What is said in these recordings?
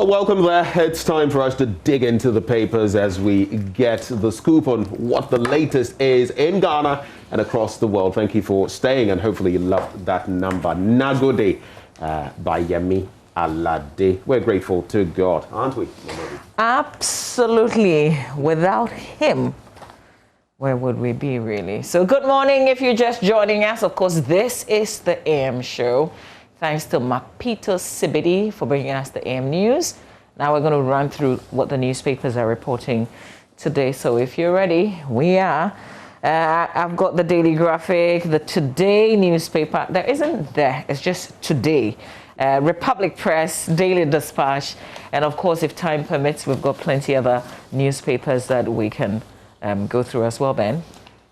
Welcome there. It's time for us to dig into the papers as we get the scoop on what the latest is in Ghana and across the world. Thank you for staying, and hopefully you loved that number. Nagode by Yemi Alade. We're grateful to God, aren't we? Absolutely. Without him, where would we be, really? So good morning if you're just joining us. Of course, this is the AM show. Thanks to Makpito Sibidi for bringing us the AM News. Now we're going to run through what the newspapers are reporting today. So if you're ready, we are. I've got the Daily Graphic, the Today newspaper. There isn't there. It's just Today. Republic Press, Daily Dispatch. And of course, if time permits, we've got plenty other newspapers that we can go through as well, Ben.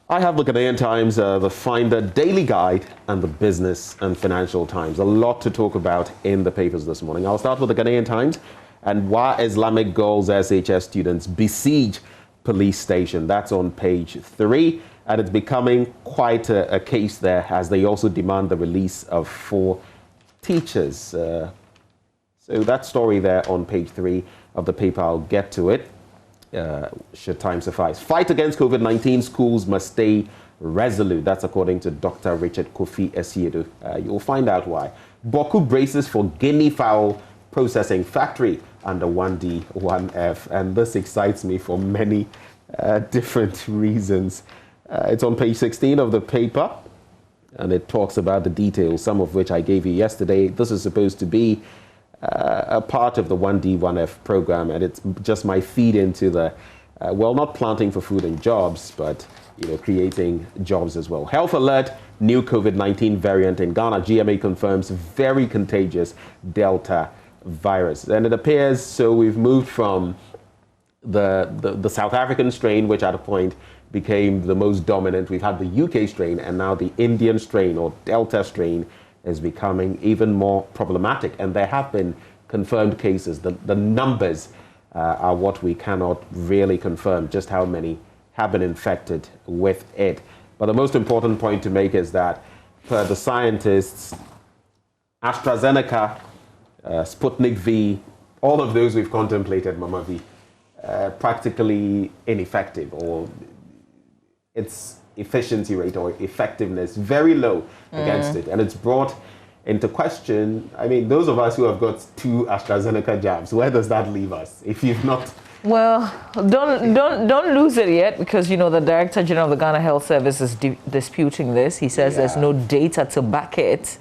I have the Ghanaian Times, the Finder Daily Guide, and the Business and Financial Times. A lot to talk about in the papers this morning. I'll start with the Ghanaian Times and why Islamic Girls SHS students besiege police station. That's on page 3, and it's becoming quite a case there as they also demand the release of 4 teachers. So that story there on page 3 of the paper, I'll get to it. Should time suffice. Fight against COVID-19, schools must stay resolute. That's according to Dr. Richard Kofi Esiedu. You'll find out why. Boku braces for guinea fowl processing factory under 1D, 1F. And this excites me for many different reasons. It's on page 16 of the paper, and it talks about the details, some of which I gave you yesterday. This is supposed to be a part of the 1D, 1F program, and it's just my feed into the, not planting for food and jobs, but creating jobs as well. Health alert, new COVID-19 variant in Ghana. GMA confirms very contagious Delta virus. And it appears, so we've moved from the South African strain, which at a point became the most dominant. We've had the UK strain, and now the Indian strain or Delta strain is becoming even more problematic, and there have been confirmed cases. The numbers are what we cannot really confirm, just how many have been infected with it. But the most important point to make is that, per the scientists, AstraZeneca, Sputnik V, all of those we've contemplated, Mama V, practically ineffective, or its efficiency rate or effectiveness very low against it, and it's brought into question. I mean, those of us who have got 2 AstraZeneca jabs, where does that leave us if you've not? Well, don't lose it yet, because the Director General of the Ghana Health Service is disputing this. He says there's no data to back it.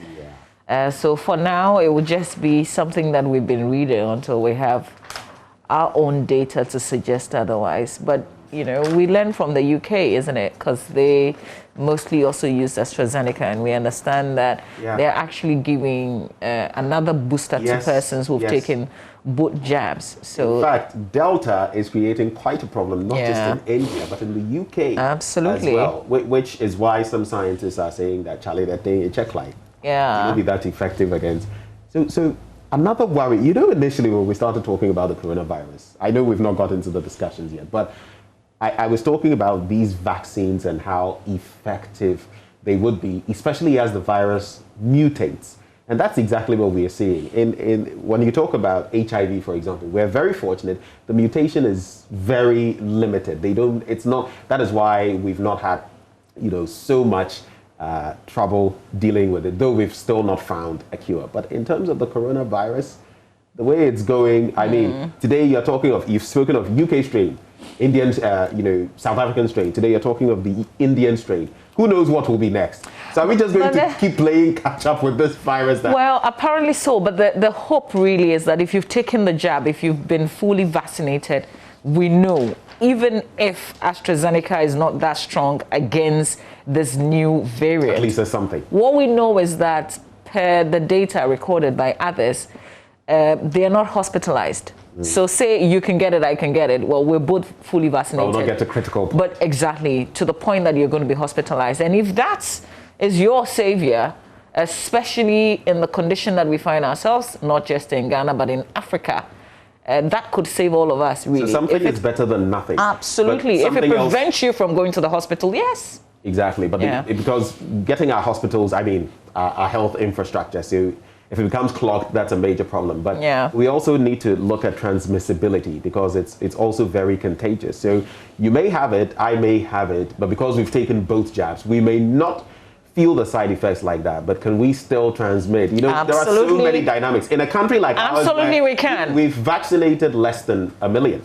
So for now, it will just be something that we've been reading until we have our own data to suggest otherwise. But we learn from the UK, isn't it? Because they mostly also use AstraZeneca, and we understand that they're actually giving another booster to persons who've taken both jabs. So, in fact, Delta is creating quite a problem, not just in India, but in the UK as well, which is why some scientists are saying that, Charlie, that they check line. It will be that effective against. So another worry, initially when we started talking about the coronavirus, I know we've not got into the discussions yet, but I was talking about these vaccines and how effective they would be, especially as the virus mutates. And that's exactly what we are seeing. When you talk about HIV, for example, we're very fortunate. The mutation is very limited. That is why we've not had, so much trouble dealing with it, though we've still not found a cure. But in terms of the coronavirus, the way it's going, I mean, today you've spoken of UK strain, Indian, South African strain. Today you're talking of the Indian strain. Who knows what will be next? So are we just going to keep playing catch up with this virus? Well, apparently so. But the hope really is that if you've taken the jab, if you've been fully vaccinated, we know, even if AstraZeneca is not that strong against this new variant, at least there's something. What we know is that, per the data recorded by others, they are not hospitalized. So say you can get it, I can get it. Well, we're both fully vaccinated. I'll not get to critical point. But exactly, to the point that you're going to be hospitalized. And if that is your savior, especially in the condition that we find ourselves, not just in Ghana, but in Africa, that could save all of us, really. So something is better than nothing. Absolutely. If it prevents you from going to the hospital, yes. Exactly. But because getting our hospitals, our health infrastructure, so If it becomes clogged, that's a major problem. But we also need to look at transmissibility because it's also very contagious. So you may have it, I may have it, but because we've taken both jabs, we may not feel the side effects like that, but can we still transmit? You know, Absolutely. There are so many dynamics. In a country like ours, we can. We've vaccinated less than 1 million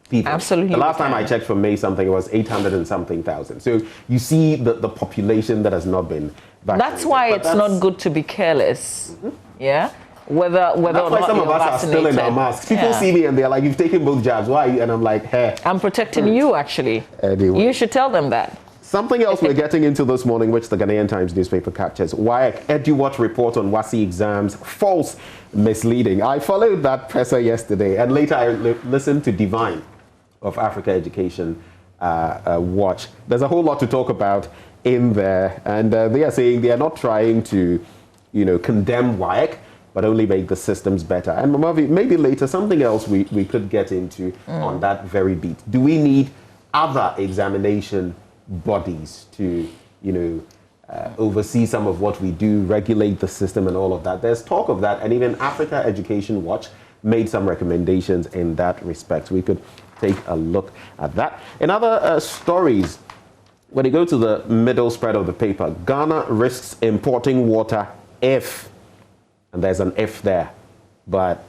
people. Absolutely. The last time I checked from May something, it was 800 and something thousand. So you see the population that has not been vaccinated. That's why it's not good to be careless. Yeah? Whether that's or why not some of you're us are still in vaccinated. our masks. People see me and they're like, you've taken both jabs. Why? And I'm like, hey. I'm protecting you, actually. Anyway. You should tell them that. Something else we're getting into this morning, which the Ghanaian Times newspaper captures. WAEC EduWatch report on WASSCE exams, false, misleading. I followed that presser yesterday, and later I listened to Divine of Africa Education Watch. There's a whole lot to talk about in there, and they are saying they are not trying to, condemn WAEC, but only make the systems better. And Mamavi, maybe later something else we could get into on that very beat. Do we need other examination bodies to, oversee some of what we do, regulate the system and all of that? There's talk of that, and even Africa Education Watch made some recommendations in that respect. We could take a look at that. In other stories, when you go to the middle spread of the paper, Ghana risks importing water if, and there's an if there, but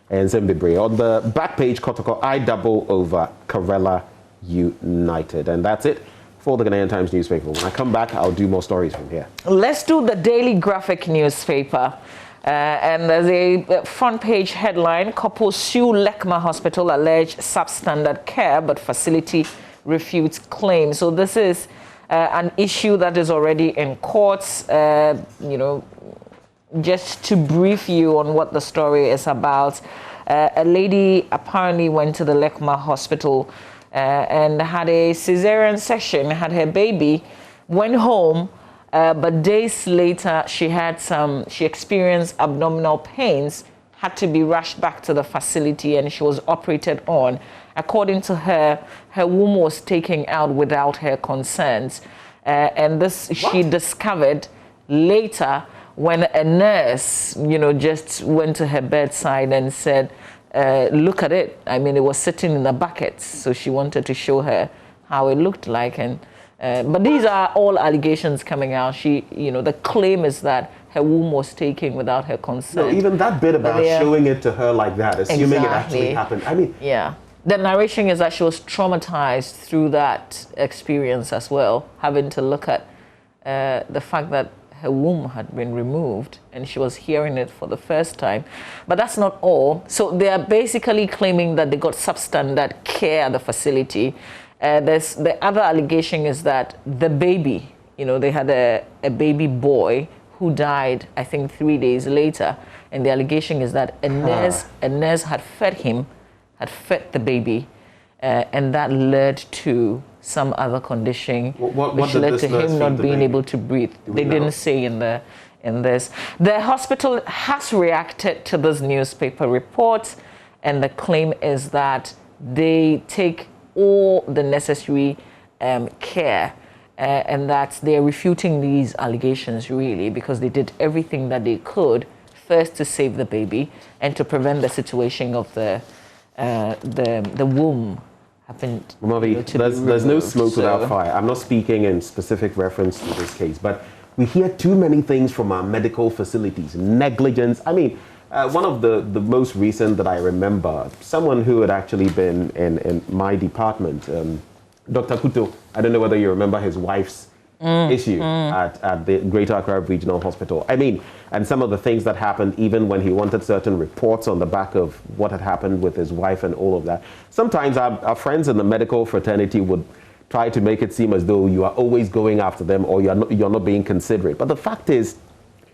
and Zimbabwe. On the back page, Kotoko, I double over Karela United. And that's it for the Ghanaian Times newspaper. When I come back, I'll do more stories from here. Let's do the Daily Graphic newspaper. And there's a front page headline, couple sue LEKMA hospital, allege substandard care, but facility refutes claim. So this is an issue that is already in courts. Just to brief you on what the story is about, a lady apparently went to the LEKMA hospital and had a cesarean section, had her baby, went home, but days later she experienced abdominal pains, had to be rushed back to the facility, and she was operated on. According to her, her womb was taken out without her consent, and this she discovered later when a nurse, just went to her bedside and said, look at it. I mean, it was sitting in a bucket. So she wanted to show her how it looked like. And but these are all allegations coming out. The claim is that her womb was taken without her consent. No, even that bit about showing it to her like that, assuming it actually happened. I mean, yeah. The narration is that she was traumatized through that experience as well, having to look at the fact that her womb had been removed and she was hearing it for the first time. But that's not all. So they are basically claiming that they got substandard care at the facility. The other allegation is that the baby, they had a baby boy who died, I think, 3 days later. And the allegation is that a nurse had fed the baby, and that led to some other condition, which led to him not being able to breathe. They didn't say in this. The hospital has reacted to this newspaper report, and the claim is that they take all the necessary care, and that they're refuting these allegations really because they did everything that they could first to save the baby and to prevent the situation of the womb. There's no smoke without fire. I'm not speaking in specific reference to this case, but we hear too many things from our medical facilities. Negligence. I mean, one of the most recent that I remember, someone who had actually been in my department, Dr. Kuto, I don't know whether you remember his wife's issue at the Greater Accra Regional Hospital. I mean, and some of the things that happened even when he wanted certain reports on the back of what had happened with his wife and all of that. Sometimes our friends in the medical fraternity would try to make it seem as though you are always going after them or you're not being considerate. But the fact is,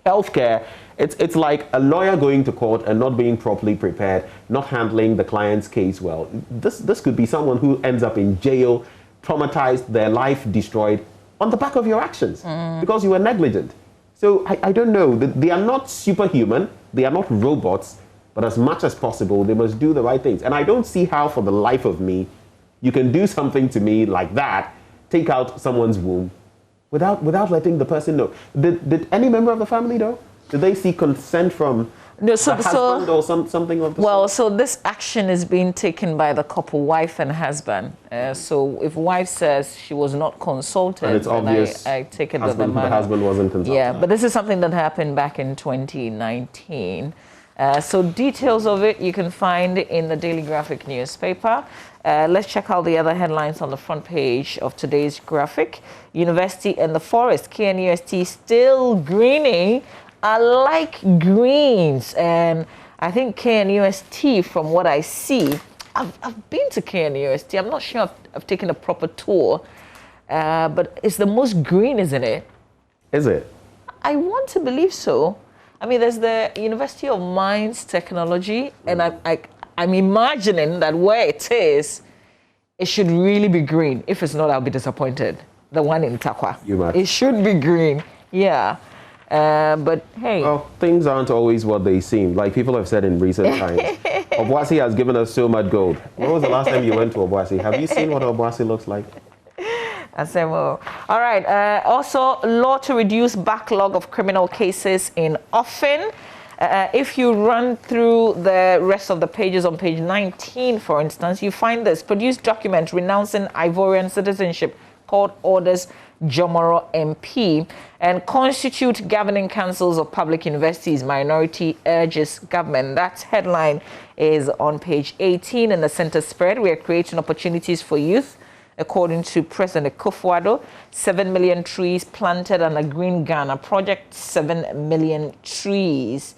healthcare, it's like a lawyer going to court and not being properly prepared, not handling the client's case well. This could be someone who ends up in jail, traumatized, their life destroyed on the back of your actions because you were negligent. So I don't know. They are not superhuman. They are not robots. But as much as possible, they must do the right things. And I don't see how, for the life of me, you can do something to me like that, take out someone's womb, without letting the person know. Did any member of the family know? Do they see consent from No, the husband or something of the well, sort? so this action is being taken by the couple, wife and husband. So if wife says she was not consulted, And it's then obvious I take it that husband, the husband wasn't consulted. Yeah, but this is something that happened back in 2019. So details of it you can find in the Daily Graphic newspaper. Let's check out the other headlines on the front page of today's graphic. University and the forest, KNUST still greening. I like greens, and I think KNUST, from what I see, I've been to KNUST. I'm not sure I've taken a proper tour, but it's the most green, isn't it? Is it? I want to believe so. I mean, there's the University of Mines Technology, and I'm imagining that where it is, it should really be green. If it's not, I'll be disappointed. The one in Takwa. It should be green, yeah. But hey. Well, things aren't always what they seem. Like people have said in recent times, Obuasi has given us so much gold. When was the last time you went to Obuasi? Have you seen what Obuasi looks like? All right. Also, law to reduce backlog of criminal cases in Offin. If you run through the rest of the pages on page 19, for instance, you find this produced document renouncing Ivorian citizenship called Orders Jomoro MP, and constitute governing councils of public universities. Minority urges government. That headline is on page 18 in the center spread. We are creating opportunities for youth. According to President Akufo-Addo, 7 million trees planted on the Green Ghana project, 7 million trees.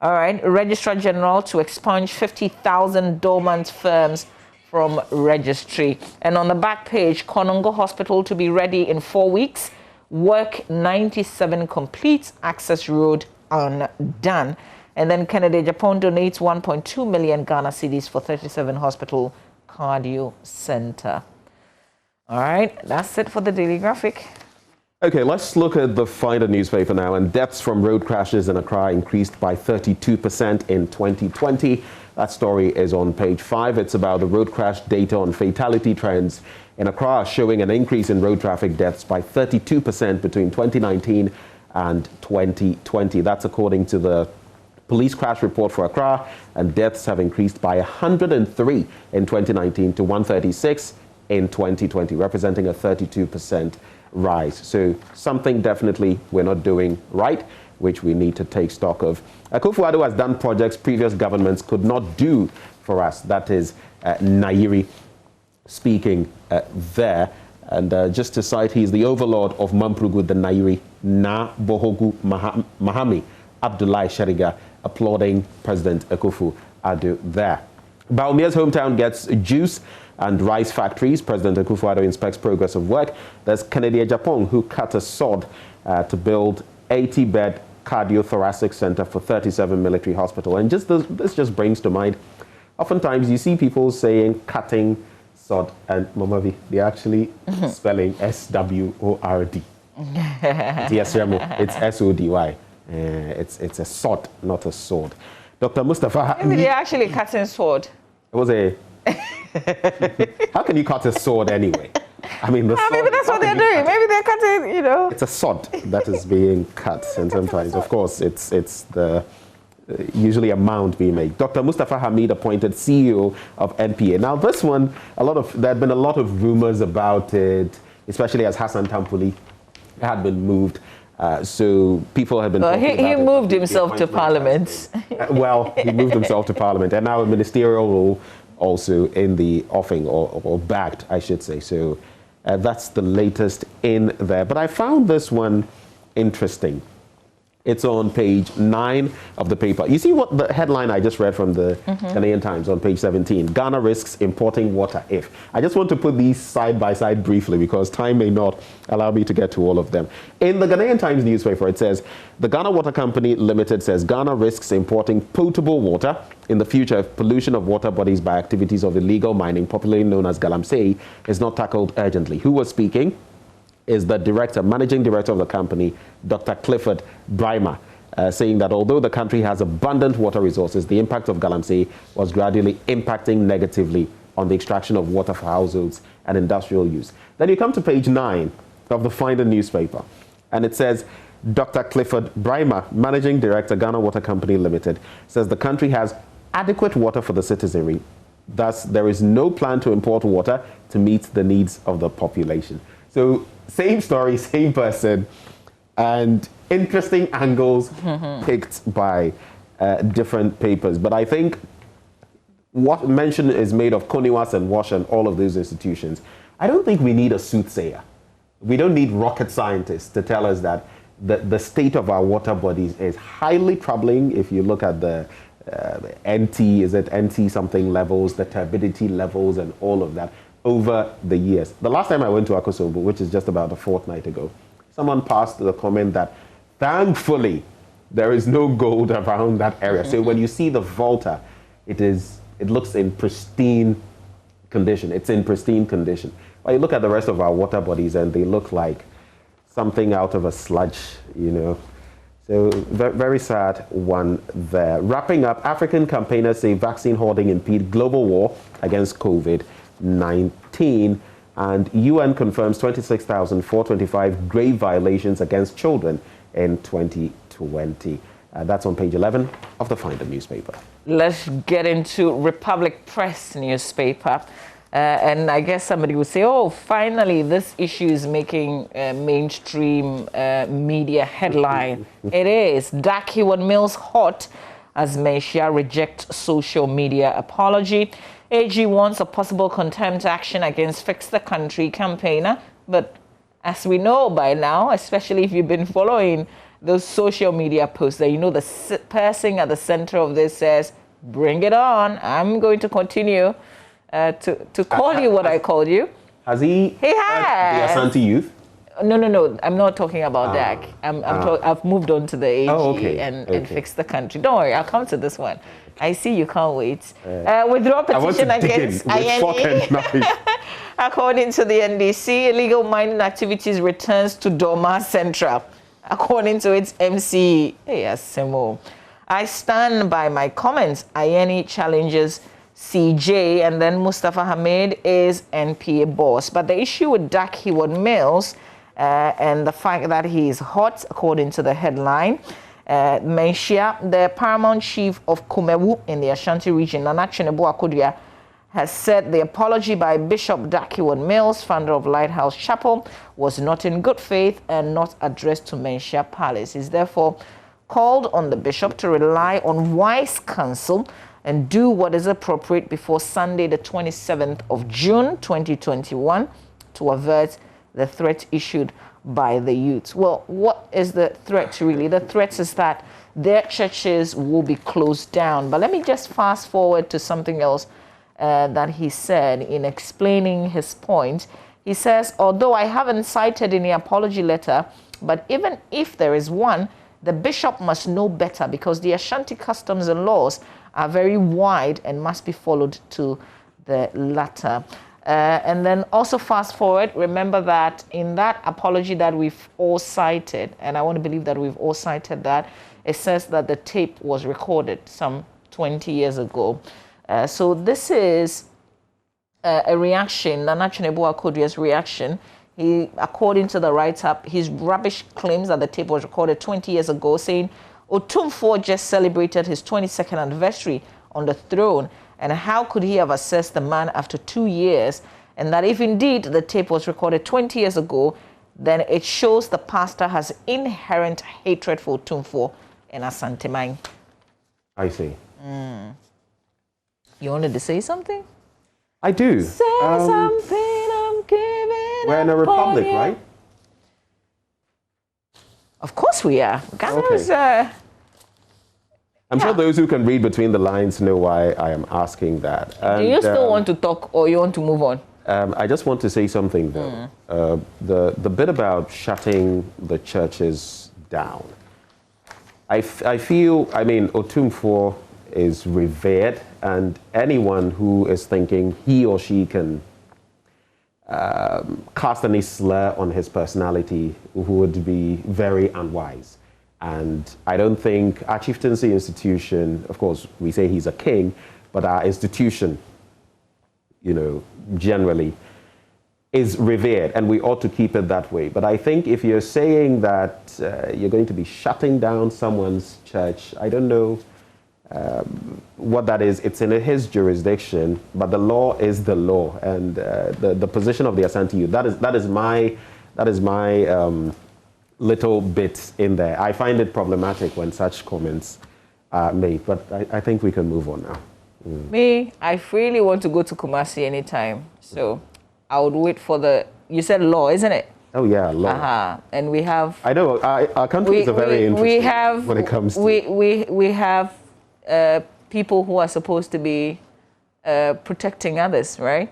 All right, Registrar General to expunge 50,000 dormant firms from registry. And on the back page, Konongo Hospital to be ready in 4 weeks. Work 97 complete, access road undone. And then Kennedy Japan donates 1.2 million Ghana cedis for 37 hospital cardio center. All right, that's it for the Daily Graphic. Okay, let's look at the Finder newspaper now. And deaths from road crashes in Accra increased by 32% in 2020. That story is on page 5. It's about the road crash data on fatality trends in Accra, showing an increase in road traffic deaths by 32% between 2019 and 2020. That's according to the police crash report for Accra, and deaths have increased by 103 in 2019 to 136 in 2020, representing a 32% rise. So something definitely we're not doing right, which we need to take stock of. Akufo-Addo has done projects previous governments could not do for us. That is Nairi speaking there. And just to cite, he's the overlord of Mamprugu, the Nairi, Na Bohogu Mahami Abdullahi Shariga, applauding President Akufo-Addo there. Baumia's hometown gets juice and rice factories. President Akufo-Addo inspects progress of work. There's Kennedy Japan, who cut a sod to build 80-bed cardiothoracic center for 37 military hospital. And this just brings to mind, oftentimes you see people saying cutting sod, and Mamavi, they're actually spelling S-W-O-R-D. Yes, it's S-O-D-Y. It's a sod, not a sword. Dr. Mustafa. Maybe they're actually cutting sword. It was a... How can you cut a sword anyway? I mean, maybe that's what they're doing. Maybe they're cutting, you know. It's a sod that is being cut, and sometimes, of course, it's the usually a mound being made. Dr. Mustafa Hamid appointed CEO of NPA. Now, this one, there had been a lot of rumors about it, especially as Hassan Tampuli had been moved. So people have been talking about he moved himself to Parliament. Well, he moved himself to Parliament, and now a ministerial role also in the offing, or backed, I should say. So that's the latest in there. But I found this one interesting. It's on page 9 of the paper. You see what the headline I just read from the Ghanaian Times on page 17. Ghana risks importing water if. I just want to put these side by side briefly because time may not allow me to get to all of them. In the Ghanaian Times newspaper, it says, the Ghana Water Company Limited says Ghana risks importing potable water in the future if pollution of water bodies by activities of illegal mining, popularly known as galamsey, is not tackled urgently. Who was speaking? Is the managing director of the company, Dr. Clifford Brymer, saying that although the country has abundant water resources, the impact of galamsey was gradually impacting negatively on the extraction of water for households and industrial use. Then you come to page 9 of the Finder newspaper, and it says, Dr. Clifford Brimer, Managing Director, Ghana Water Company Limited, says the country has adequate water for the citizenry. Thus, there is no plan to import water to meet the needs of the population. So, same story, same person, and interesting angles picked by different papers. But I think what mention is made of Koniwas and Wash and all of those institutions. I don't think we need a soothsayer. We don't need rocket scientists to tell us that the state of our water bodies is highly troubling. If you look at the NT something levels, the turbidity levels and all of that over the years. The last time I went to Akosobo, which is just about a fortnight ago, someone passed the comment that thankfully there is no gold around that area. So when you see the Volta, it looks in pristine condition. It's in pristine condition. But you look at the rest of our water bodies and they look like something out of a sludge, you know. So very sad one there. Wrapping up, African campaigners say vaccine hoarding impede global war against COVID-19. And UN confirms 26,425 grave violations against children in 2020. That's on page 11 of the Finder newspaper. Let's get into Republic Press newspaper. And I guess somebody would say, oh, finally, this issue is making mainstream media headline. It is. Dakiwan Mills hot as Mesia reject social media apology. AG wants a possible contempt action against Fix the Country campaigner. But as we know by now, especially if you've been following those social media posts, that you know the person at the center of this says, bring it on. I'm going to continue to call you what I called you. Has he? He has. The Asante youth? No. I'm not talking about DAC. I've moved on to the AG and Fix the Country. Don't worry, I'll come to this one. I see you can't wait. Withdraw petition against INE. According to the NDC, illegal mining activities returns to Doma Central. According to its MC, I stand by my comments. INE challenges CJ, and then Mustafa Hamid is NPA boss. But the issue with Dakiwan Mills and the fact that he is hot, according to the headline, Mesia, the paramount chief of Kumewu in the Ashanti region, Nana Chinebu Akodia, has said the apology by Bishop Dakiwan Mills, founder of Lighthouse Chapel, was not in good faith and not addressed to Mesia Palace. He's therefore called on the bishop to rely on wise counsel and do what is appropriate before Sunday, the 27th of June, 2021, to avert the threat issued by the youth. Well, what is the threat really? The threat is that their churches will be closed down. But let me just fast forward to something else that he said in explaining his point. He says, although I haven't cited any apology letter, but even if there is one, the bishop must know better because the Ashanti customs and laws are very wide and must be followed to the latter. And then also fast forward, remember that in that apology that we've all cited, and I want to believe that we've all cited that, it says that the tape was recorded some 20 years ago. So this is a reaction, Nana Chinebu Akodia's reaction. He, according to the write-up, his rubbish claims that the tape was recorded 20 years ago, saying Otumfuo just celebrated his 22nd anniversary on the throne, and how could he have assessed the man after 2 years? And that if indeed the tape was recorded 20 years ago, then it shows the pastor has inherent hatred for Otumfuo and Asante. I see. You wanted to say something? I do. Say something, I'm giving We're in a republic, right? Of course we are. Ghana's, I'm sure those who can read between the lines know why I am asking that. And, do you still want to talk or you want to move on? I just want to say something though. The bit about shutting the churches down. I feel, I mean, Otumfuo is revered, and anyone who is thinking he or she can cast any slur on his personality would be very unwise. And I don't think our chieftaincy institution, of course, we say he's a king, but our institution, you know, generally is revered, and we ought to keep it that way. But I think if you're saying that you're going to be shutting down someone's church, I don't know what that is. It's in his jurisdiction, but the law is the law, and the position of the Asante Youth, that is my little bit in there. I find it problematic when such comments are made, but I think we can move on now. Me, I freely want to go to Kumasi anytime, so I would wait for you said law, isn't it? Oh yeah, law. And we have. I know our countries are very interesting when it comes to. We have people who are supposed to be protecting others, right?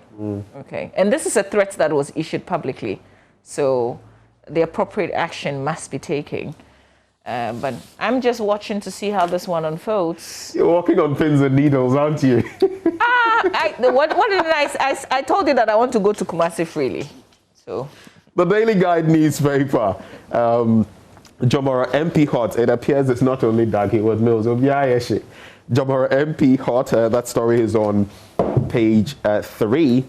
Okay, and this is a threat that was issued publicly, so the appropriate action must be taken. But I'm just watching to see how this one unfolds. You're walking on pins and needles, aren't you? What did I told you that I want to go to Kumasi freely. So the Daily Guide newspaper, Jomora MP hot. It appears it's not only Dagi with Mills. Jomora MP hot. That story is on page 3.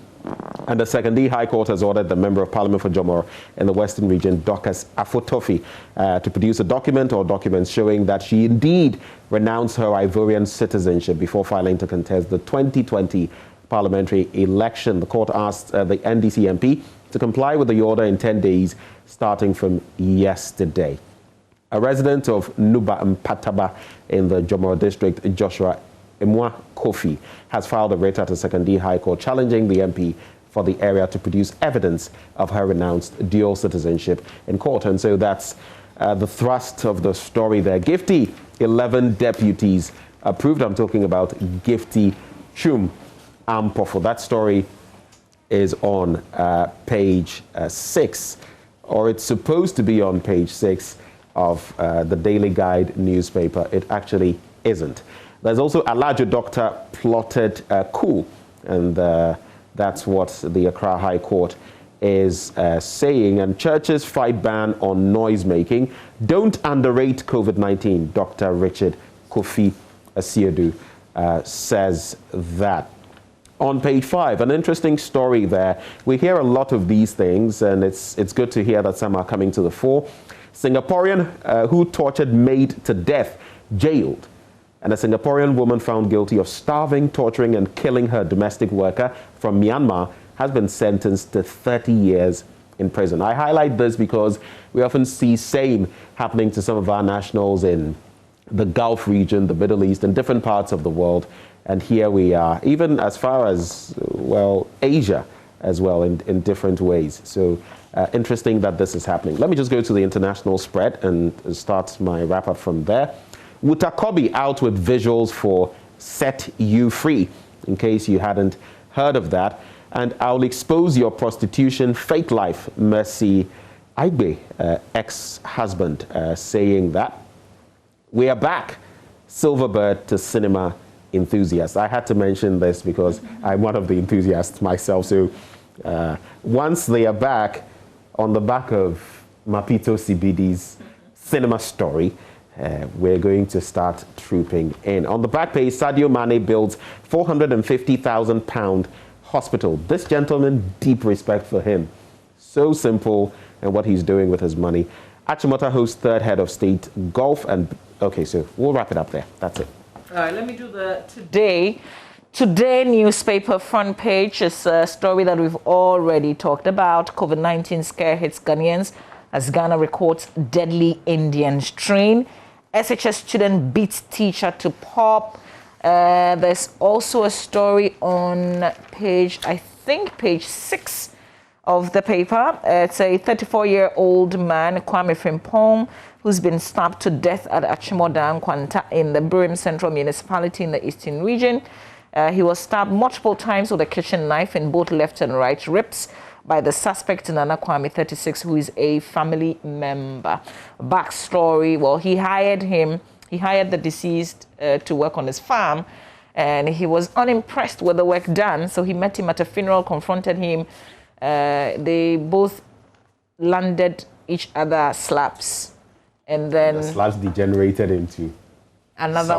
And the Secondary High Court has ordered the Member of Parliament for Jomora in the Western Region, Dorcas Afotofi, to produce a document or documents showing that she indeed renounced her Ivorian citizenship before filing to contest the 2020 parliamentary election. The court asked the NDC MP to comply with the order in 10 days, starting from yesterday. A resident of Nuba Mpataba in the Jomora district, Joshua Emwa Kofi, has filed a writ at the Secondary High Court challenging the MP for the area to produce evidence of her renounced dual citizenship in court. And so that's the thrust of the story there. Gifty, 11 deputies approved. I'm talking about Gifty Chum Ampofo. That story is on page 6, or it's supposed to be on page 6 of the Daily Guide newspaper. It actually isn't. There's also a larger doctor plotted coup, and that's what the Accra High Court is saying. And churches fight ban on noise making. Don't underrate COVID-19, Dr. Richard Kofi Asiedu says that. On page 5, an interesting story there. We hear a lot of these things, and it's good to hear that some are coming to the fore. Singaporean who tortured maid to death, jailed. And a Singaporean woman found guilty of starving, torturing, and killing her domestic worker from Myanmar has been sentenced to 30 years in prison. I highlight this because we often see same happening to some of our nationals in the Gulf region, the Middle East, and different parts of the world. And here we are, even as far as, well, Asia as well, in different ways. So interesting that this is happening. Let me just go to the international spread and start my wrap-up from there. Wutakobi out with visuals for Set You Free, in case you hadn't heard of that. And I'll expose your prostitution fake life, Mercy Aigbe, ex-husband, saying that. We are back, Silverbird to cinema enthusiasts. I had to mention this because I'm one of the enthusiasts myself. So once they are back, on the back of Mapito CBD's cinema story, we're going to start trooping in. On the back page, Sadio Mane builds £450,000 hospital. This gentleman, deep respect for him. So simple and what he's doing with his money. Achimota hosts third head of state golf. And okay, so we'll wrap it up there. That's it. All right, let me do the Today newspaper front page. Is a story that we've already talked about. COVID-19 scare hits Ghanaians as Ghana records deadly Indian strain. SHS student beats teacher to pop. There's also a story on page 6 of the paper. It's a 34-year-old man, Kwame Frimpong, who's been stabbed to death at Achimota Nkwanta in the Birim Central Municipality in the Eastern Region. He was stabbed multiple times with a kitchen knife in both left and right ribs by the suspect, Nana Kwame, 36, who is a family member. Backstory, well, he hired the deceased to work on his farm, and he was unimpressed with the work done, so he met him at a funeral, confronted him. They both landed each other slaps, and then the slaps degenerated into another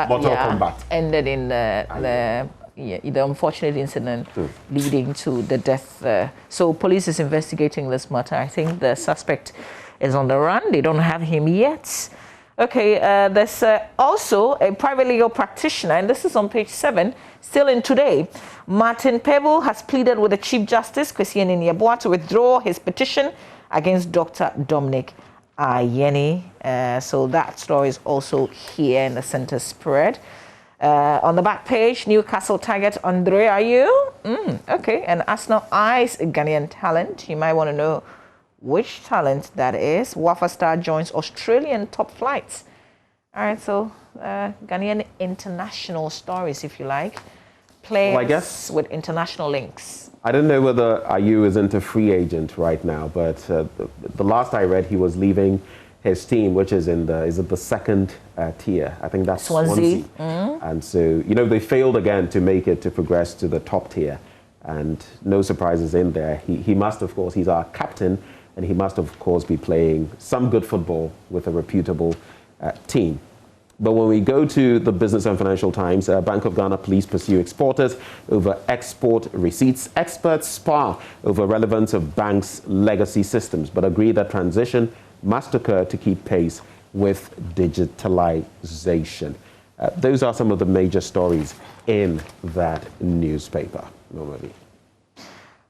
Mortal Kombat. ended in the the unfortunate incident leading to the death. So police is investigating this matter. I think the suspect is on the run. They don't have him yet. Okay, there's also a private legal practitioner, and this is on page 7, still in Today. Martin Pebble has pleaded with the Chief Justice, Kwesi Anini-Yeboah, to withdraw his petition against Dr. Dominic Ayeni. So that story is also here in the center spread. On the back page, Newcastle target Andre Ayew. Okay, and Arsenal eyes a Ghanaian talent. You might want to know which talent that is. Wafa Star joins Australian top flights. All right, so Ghanaian international stories, if you like. Players I guess with international links. I don't know whether Ayew is into free agent right now, but the last I read, he was leaving his team, which is in the second tier. I think that's Swansea. And so, they failed again to make it to progress to the top tier. And no surprises in there. He must, of course, he's our captain, and he must, of course, be playing some good football with a reputable team. But when we go to the Business and Financial Times, Bank of Ghana police pursue exporters over export receipts. Experts spar over relevance of banks' legacy systems, but agree that transition must occur to keep pace with digitalization. Those are some of the major stories in that newspaper, normally.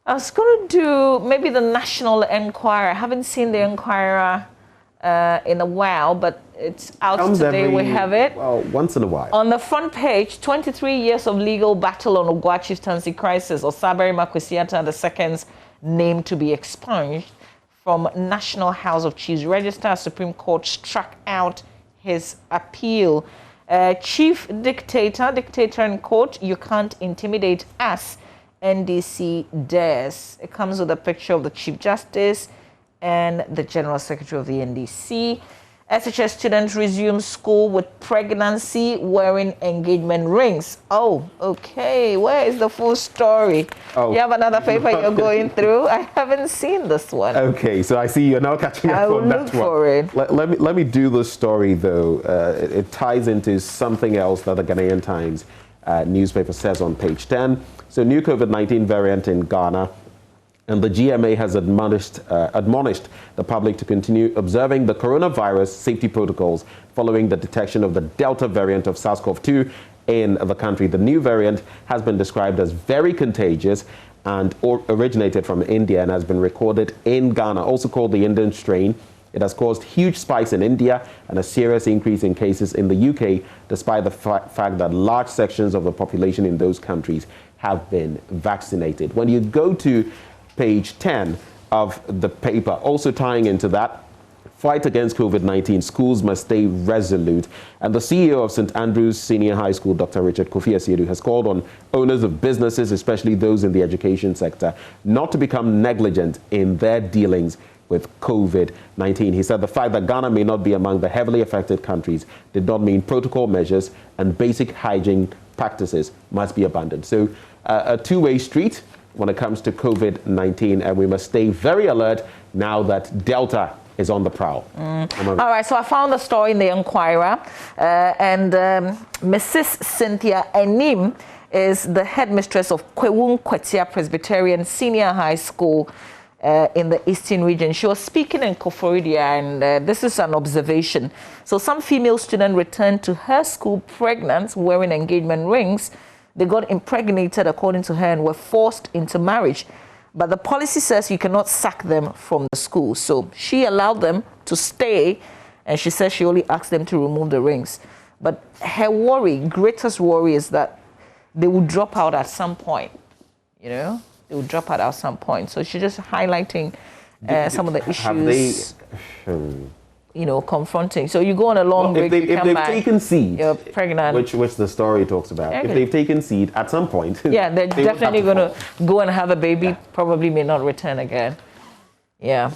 I was going to do maybe the National Enquirer. I haven't seen the Enquirer in a while, but it's out today. We have it. Well, once in a while. On the front page, 23 years of legal battle on Ogwa chieftaincy crisis. Osabari Makwesiata II's name to be expunged from National House of Chiefs Register. Supreme Court struck out his appeal. Chief dictator in court, you can't intimidate us. NDC dares. It comes with a picture of the Chief Justice and the General Secretary of the NDC. SHS students resume school with pregnancy wearing engagement rings. Oh, okay. Where is the full story? Oh. You have another paper you're going through? I haven't seen this one. Okay, so I see you're now catching up on that one. I will look for it. Let me do the story, though. It ties into something else that the Ghanaian Times newspaper says on page 10. So, new COVID-19 variant in Ghana. And the GMA has admonished the public to continue observing the coronavirus safety protocols following the detection of the Delta variant of SARS-CoV-2 in the country. The new variant has been described as very contagious and originated from India and has been recorded in Ghana, also called the Indian strain. It has caused huge spikes in India and a serious increase in cases in the UK, despite the fact that large sections of the population in those countries have been vaccinated. When you go to page 10 of the paper, also tying into that, fight against COVID-19, schools must stay resolute. And the CEO of St. Andrews Senior High School, Dr. Richard Kofi Asiedu, has called on owners of businesses, especially those in the education sector, not to become negligent in their dealings with COVID-19. He said the fact that Ghana may not be among the heavily affected countries did not mean protocol measures and basic hygiene practices must be abandoned. So a two-way street when it comes to COVID-19, and we must stay very alert now that Delta is on the prowl. All right, so I found the story in the Enquirer, and Mrs. Cynthia Enim is the headmistress of Kwewun Kwetia Presbyterian Senior High School in the Eastern region. She was speaking in Koforidia, and this is an observation. So some female student returned to her school pregnant, wearing engagement rings. They got impregnated, according to her, and were forced into marriage. But the policy says you cannot sack them from the school. So she allowed them to stay, and she says she only asked them to remove the rings. But her greatest worry is that they will drop out at some point. They will drop out at some point. So she's just highlighting some of the issues. Confronting. So you go on a long break, if they've taken seed, you're pregnant. Which the story talks about. Okay. If they've taken seed, at some point, they're definitely going to go and have a baby. Yeah. Probably may not return again. Yeah.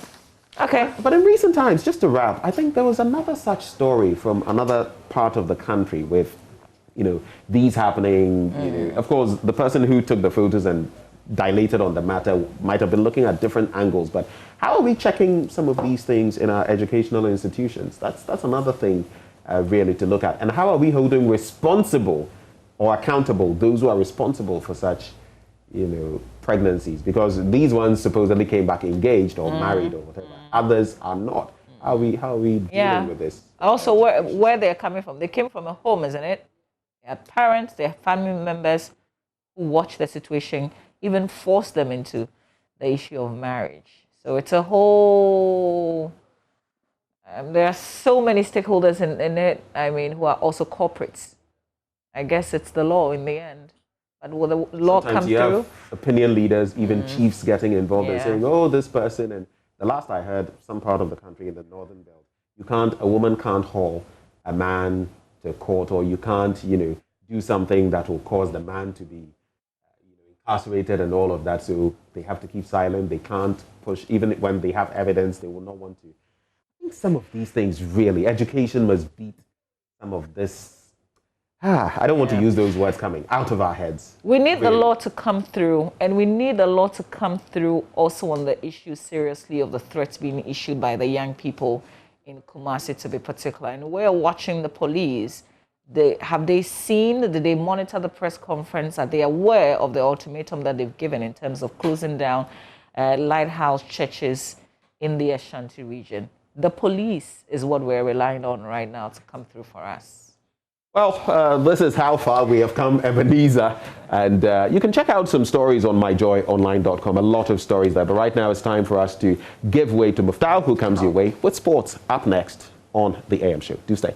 Okay. But in recent times, just to wrap, I think there was another such story from another part of the country with, these happening. Of course, the person who took the photos and dilated on the matter might have been looking at different angles, but how are we checking some of these things in our educational institutions? That's another thing really to look at. And how are we holding responsible or accountable those who are responsible for such, pregnancies? Because these ones supposedly came back engaged or married or whatever. Others are not. How are we dealing with this? Also, where they're coming from. They came from a home, isn't it? They had parents, they had family members who watched the situation, even forced them into the issue of marriage. So it's a whole... there are so many stakeholders in it, who are also corporates. I guess it's the law in the end. But will the law Sometimes come you through? have opinion leaders, even chiefs getting involved and saying, oh, this person. And the last I heard, some part of the country in the northern belt, a woman can't haul a man to court, or you can't, do something that will cause the man to be incarcerated and all of that. So they have to keep silent. They can't push, even when they have evidence, they will not want to. I think some of these things really, education must beat some of this. I don't want to use those words coming out of our heads. We need the law to come through, and we need the law to come through also on the issue seriously of the threats being issued by the young people in Kumasi, to be particular. And we're watching the police. Have they seen, did they monitor the press conference? Are they aware of the ultimatum that they've given in terms of closing down lighthouse churches in the Ashanti region? The police is what we're relying on right now to come through for us. Well, this is how far we have come, Ebenezer. And you can check out some stories on myjoyonline.com, a lot of stories there. But right now it's time for us to give way to Muftau, who comes your way with sports up next on the AM show. Do stay.